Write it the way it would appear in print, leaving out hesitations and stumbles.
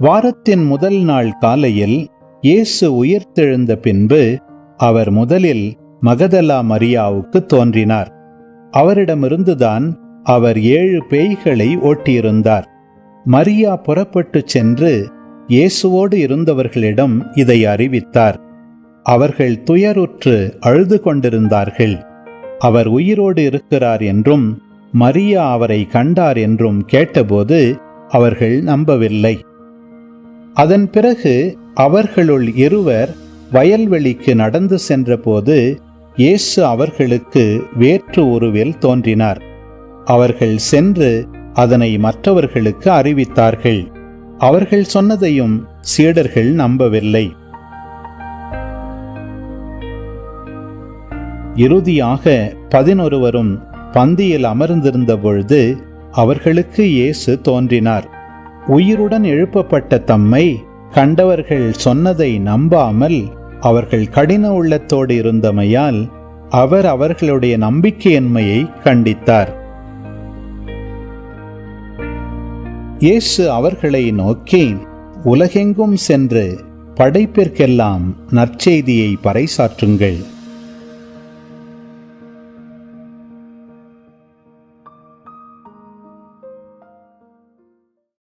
வாரத்தின் முதல் நாள் காலையில் இயேசு உயிர்த்தெழுந்த பின்பு அவர் முதலில் மகதலா மரியாவுக்கு தோன்றினார். அவரிடமிருந்துதான் அவர் 7 பேய்களை ஓட்டியிருந்தார். மரியா புறப்பட்டு சென்று இயேசுவோடு இருந்தவர்களிடம் இதை அறிவித்தார். அவர்கள் துயருற்று அழுது கொண்டிருந்தார்கள். அவர் உயிரோடு இருக்கிறார் என்றும் மரியா அவரை கண்டார் என்றும் கேட்டபோது அவர்கள் நம்பவில்லை. அதன் பிறகு அவர்களுள் இருவர் வயல்வெளிக்கு நடந்து சென்றபோது இயேசு அவர்களுக்கு வேற்று உருவில் தோன்றினார். அவர்கள் சென்று அதனை மற்றவர்களுக்கு அறிவித்தார்கள். அவர்கள் சொன்னதையும் சீடர்கள் நம்பவில்லை. இறுதியாக 11 பந்தியில் அமர்ந்திருந்த பொழுது அவர்களுக்கு இயேசு தோன்றினார். உயிருடன் எழுப்பப்பட்ட தம்மை கண்டவர்கள் சொன்னதை நம்பாமல் அவர்கள் கடின உள்ளத்தோடு இருந்தமையால் அவர் அவர்களுடைய நம்பிக்கையின்மையை கண்டித்தார். இயேசு அவர்களை நோக்கி, உலகெங்கும் சென்று படைப்பிற்கெல்லாம் நற்செய்தியை பறைசாற்றுங்கள்.